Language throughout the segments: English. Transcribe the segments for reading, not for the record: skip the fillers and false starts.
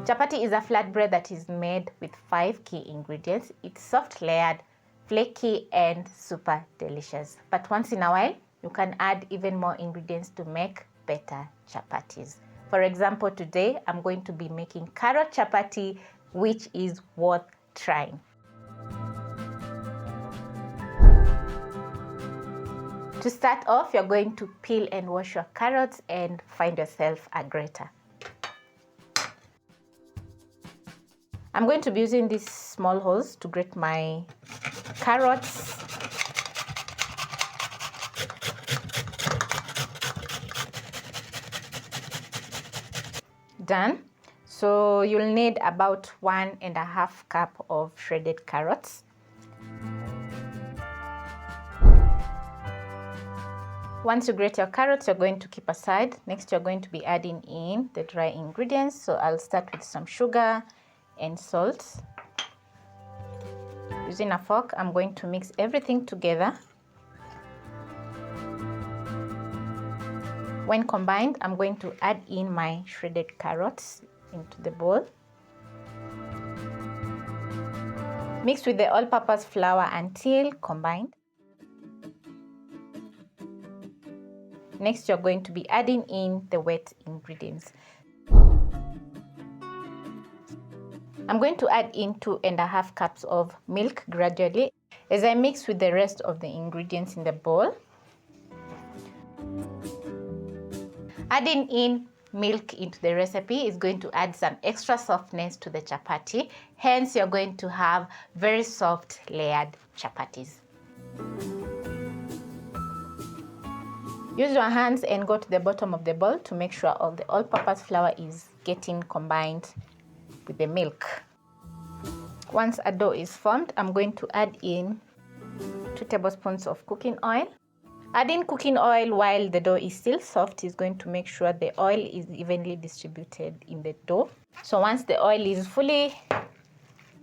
Chapati is a flatbread that is made with 5 key ingredients. It's soft layered, flaky, and super delicious. But once in a while, you can add even more ingredients to make better chapatis. For example, today I'm going to be making carrot chapati, which is worth trying. To start off, you're going to peel and wash your carrots and find yourself a grater. I'm going to be using these small holes to grate my carrots. Done. So you'll need about 1.5 cups of shredded carrots. Once you grate your carrots, you're going to keep aside. Next, you're going to be adding in the dry ingredients. So I'll start with some sugar and salt. Using a fork, I'm going to mix everything together. When combined, I'm going to add in my shredded carrots into the bowl. Mix with the all-purpose flour until combined. Next, you're going to be adding in the wet ingredients. I'm going to add in 2.5 cups of milk gradually as I mix with the rest of the ingredients in the bowl. Adding in milk into the recipe is going to add some extra softness to the chapati. Hence, you're going to have very soft layered chapatis. Use your hands and go to the bottom of the bowl to make sure all the all-purpose flour is getting combined with the milk. Once a dough is formed, I'm going to add in 2 tablespoons of cooking oil. Adding cooking oil while the dough is still soft is going to make sure the oil is evenly distributed in the dough. So once the oil is fully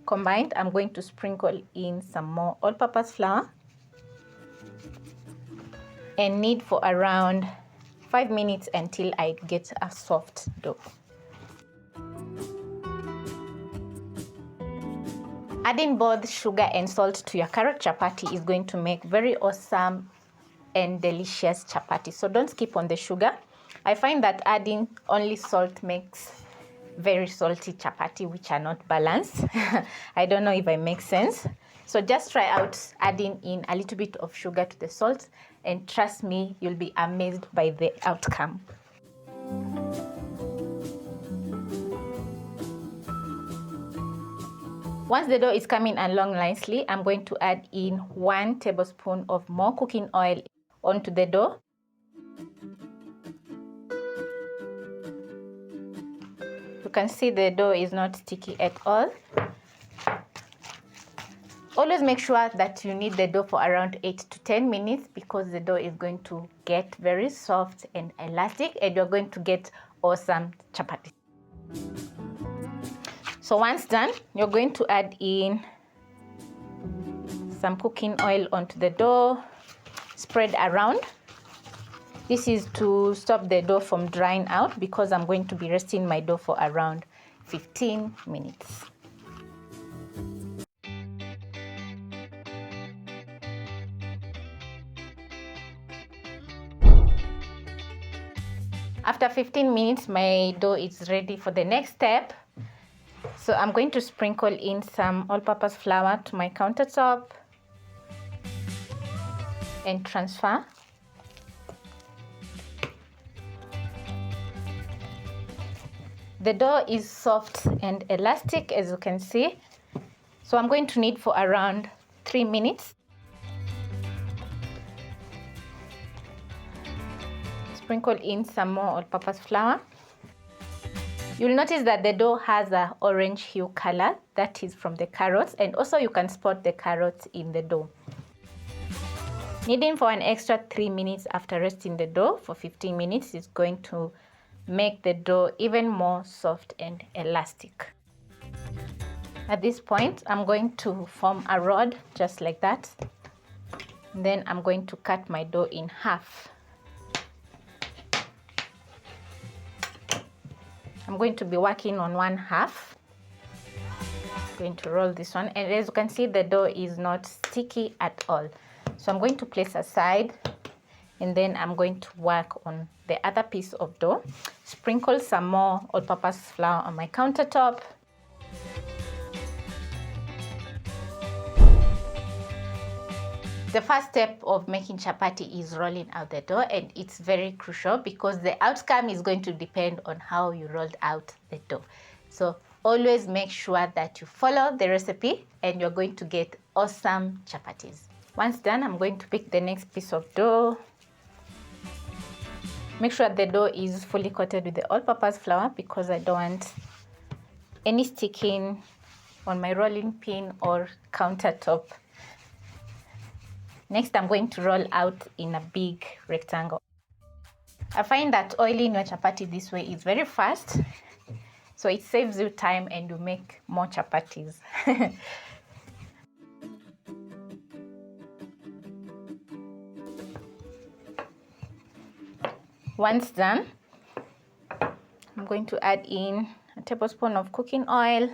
combined, I'm going to sprinkle in some more all-purpose flour and knead for around 5 minutes until I get a soft dough. Adding both sugar and salt to your carrot chapati is going to make very awesome and delicious chapati. So don't skip on the sugar. I find that adding only salt makes very salty chapati, which are not balanced. I don't know if I make sense. So just try out adding in a little bit of sugar to the salt, and trust me, you'll be amazed by the outcome. Once the dough is coming along nicely, I'm going to add in 1 tablespoon of more cooking oil onto the dough. You can see the dough is not sticky at all. Always make sure that you knead the dough for around 8 to 10 minutes because the dough is going to get very soft and elastic and you're going to get awesome chapati. So once done, you're going to add in some cooking oil onto the dough, spread around. This is to stop the dough from drying out because I'm going to be resting my dough for around 15 minutes. After 15 minutes, my dough is ready for the next step. So I'm going to sprinkle in some all-purpose flour to my countertop and transfer. The dough is soft and elastic, as you can see. So I'm going to knead for around 3 minutes. Sprinkle in some more all-purpose flour. You'll notice that the dough has an orange hue color. That is from the carrots, and also you can spot the carrots in the dough. Kneading for an extra 3 minutes after resting the dough for 15 minutes is going to make the dough even more soft and elastic. At this point, I'm going to form a rod just like that. Then I'm going to cut my dough in half. I'm going to be working on one half. I'm going to roll this one, and as you can see, the dough is not sticky at all. So I'm going to place aside, and then I'm going to work on the other piece of dough. Sprinkle some more all-purpose flour on my countertop. The first step of making chapati is rolling out the dough, and it's very crucial because the outcome is going to depend on how you rolled out the dough. So always make sure that you follow the recipe and you're going to get awesome chapatis. Once done, I'm going to pick the next piece of dough. Make sure the dough is fully coated with the all-purpose flour because I don't want any sticking on my rolling pin or countertop. Next, I'm going to roll out in a big rectangle. I find that oiling your chapati this way is very fast, so it saves you time and you make more chapatis. Once done, I'm going to add in a tablespoon of cooking oil.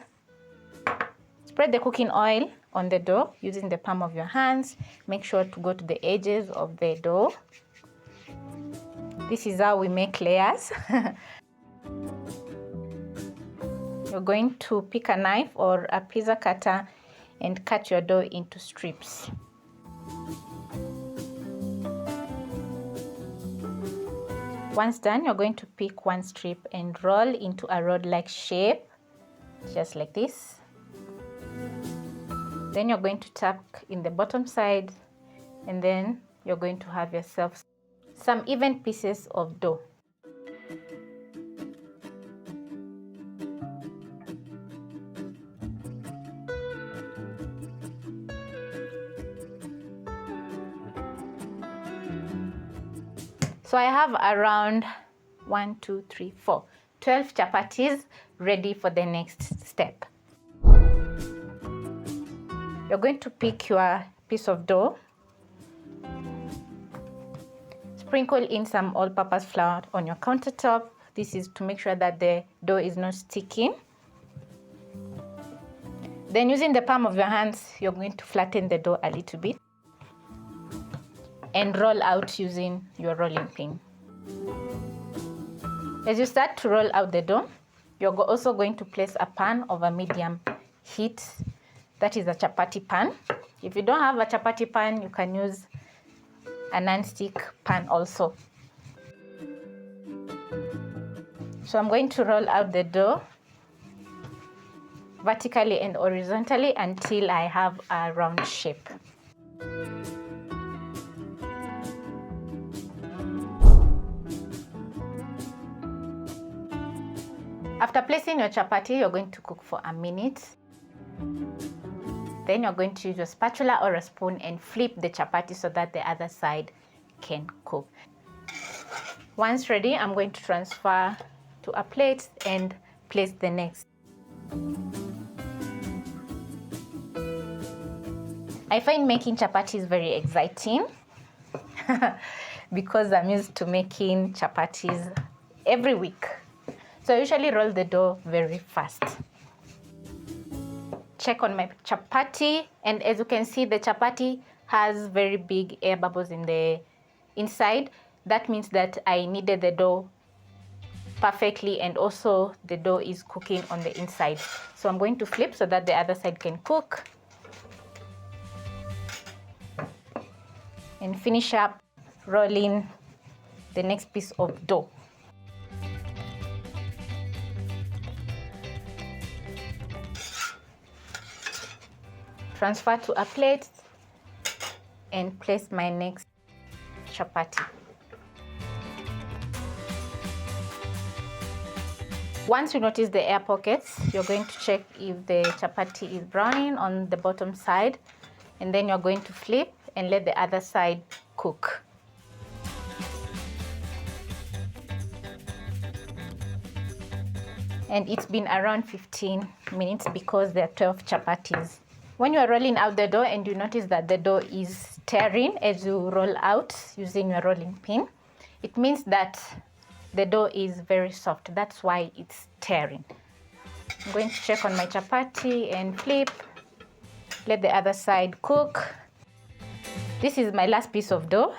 Spread the cooking oil on the dough using the palm of your hands. Make sure to go to the edges of the dough. This is how we make layers. You're going to pick a knife or a pizza cutter and cut your dough into strips. Once done, you're going to pick one strip and roll into a rod-like shape, just like this. Then you're going to tuck in the bottom side, and then you're going to have yourself some even pieces of dough. So I have around 12 chapatis ready for the next step. You're going to pick your piece of dough, sprinkle in some all-purpose flour on your countertop. This is to make sure that the dough is not sticking. Then using the palm of your hands, you're going to flatten the dough a little bit and roll out using your rolling pin. As you start to roll out the dough, you're also going to place a pan over medium heat. That is a chapati pan. If you don't have a chapati pan, you can use a non-stick pan also. So I'm going to roll out the dough vertically and horizontally until I have a round shape. After placing your chapati, you're going to cook for a minute. Then you're going to use a spatula or a spoon and flip the chapati so that the other side can cook. Once ready, I'm going to transfer to a plate and place the next. I find making chapatis very exciting because I'm used to making chapatis every week. So I usually roll the dough very fast. Check on my chapati, and as you can see, the chapati has very big air bubbles in the inside. That means that I kneaded the dough perfectly, and also the dough is cooking on the inside. So I'm going to flip so that the other side can cook. And finish up rolling the next piece of dough. Transfer to a plate and place my next chapati. Once you notice the air pockets, you're going to check if the chapati is browning on the bottom side, and then you're going to flip and let the other side cook. And it's been around 15 minutes because there are 12 chapatis. When you are rolling out the dough and you notice that the dough is tearing as you roll out using your rolling pin, it means that the dough is very soft. That's why it's tearing. I'm going to check on my chapati and flip. Let the other side cook. This is my last piece of dough.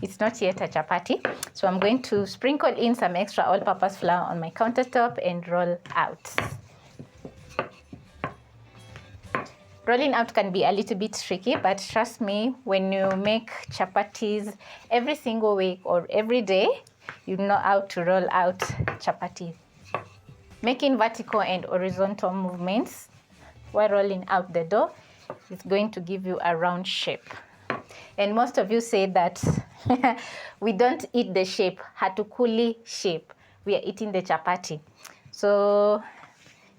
It's not yet a chapati. So I'm going to sprinkle in some extra all-purpose flour on my countertop and roll out. Rolling out can be a little bit tricky, but trust me, when you make chapatis every single week or every day, you know how to roll out chapati. Making vertical and horizontal movements while rolling out the dough is going to give you a round shape. And most of you say that we don't eat the shape, hatukuli shape. We are eating the chapati. So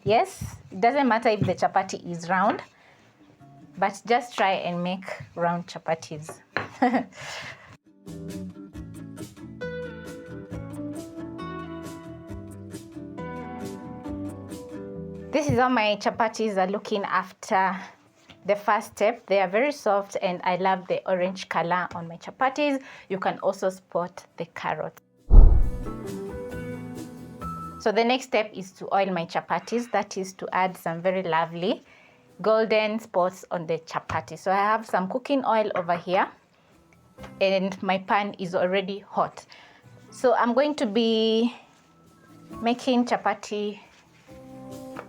yes, it doesn't matter if the chapati is round, but just try and make round chapatis. This is how my chapatis are looking after the first step. They are very soft and I love the orange color on my chapatis. You can also spot the carrot. So the next step is to oil my chapatis. That is to add some very lovely golden spots on the chapati. So I have some cooking oil over here and my pan is already hot. So I'm going to be making chapati,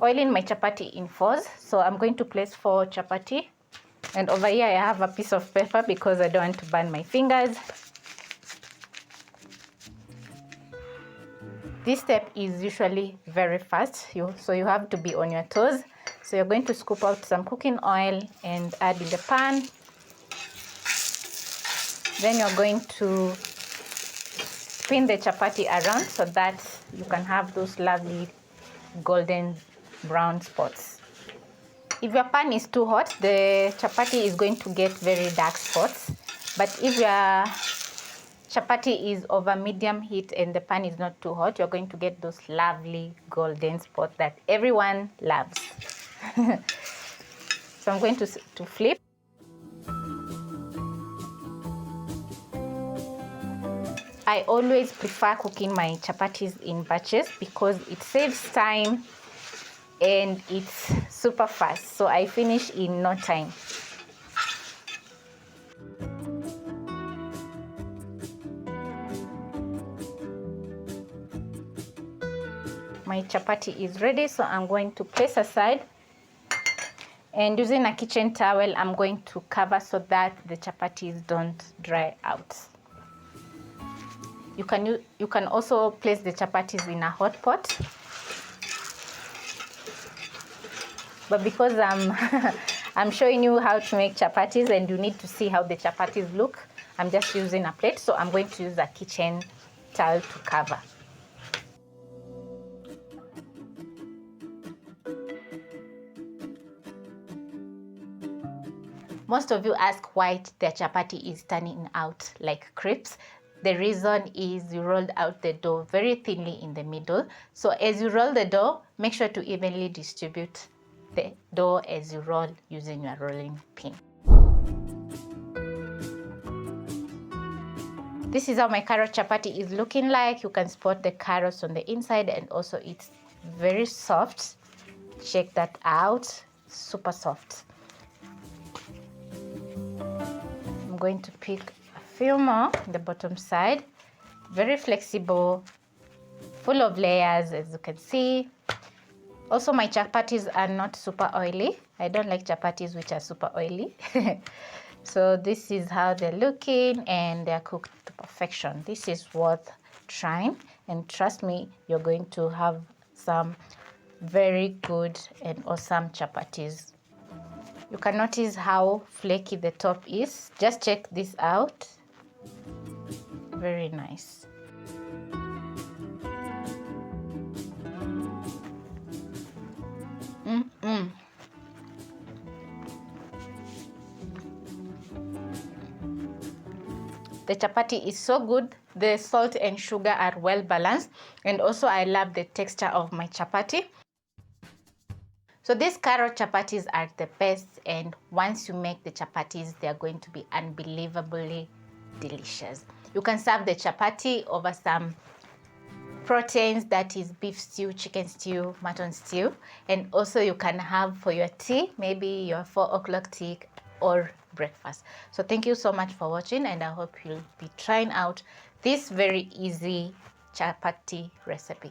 oiling my chapati in fours. So I'm going to place 4 chapati. And over here I have a piece of paper because I don't want to burn my fingers. This step is usually very fast, so you have to be on your toes. So you're going to scoop out some cooking oil and add in the pan. Then you're going to spin the chapati around so that you can have those lovely golden brown spots. If your pan is too hot, the chapati is going to get very dark spots. But if your chapati is over medium heat and the pan is not too hot, you're going to get those lovely golden spots that everyone loves. So I'm going to flip. I always prefer cooking my chapatis in batches because it saves time and it's super fast. So I finish in no time. My chapati is ready, so I'm going to place aside. And using a kitchen towel, I'm going to cover so that the chapatis don't dry out. You can also place the chapatis in a hot pot. But because I'm showing you how to make chapatis and you need to see how the chapatis look, I'm just using a plate, so I'm going to use a kitchen towel to cover. Most of you ask why the chapati is turning out like crepes. The reason is you rolled out the dough very thinly in the middle. So as you roll the dough, make sure to evenly distribute the dough as you roll using your rolling pin. This is how my carrot chapati is looking like. You can spot the carrots on the inside and also it's very soft. Check that out, super soft. I'm going to pick a few more on the bottom side. Very flexible, full of layers as you can see. Also my chapatis are not super oily. I don't like chapatis which are super oily. So this is how they're looking and they're cooked to perfection. This is worth trying and trust me, you're going to have some very good and awesome chapatis. You can notice how flaky the top is. Just check this out. Very nice. The chapati is so good. The salt and sugar are well balanced. And also I love the texture of my chapati. So these carrot chapatis are the best, and once you make the chapatis, they are going to be unbelievably delicious. You can serve the chapati over some proteins, that is beef stew, chicken stew, mutton stew. And also you can have for your tea, maybe your 4 o'clock tea or breakfast. So thank you so much for watching, and I hope you'll be trying out this very easy chapati recipe.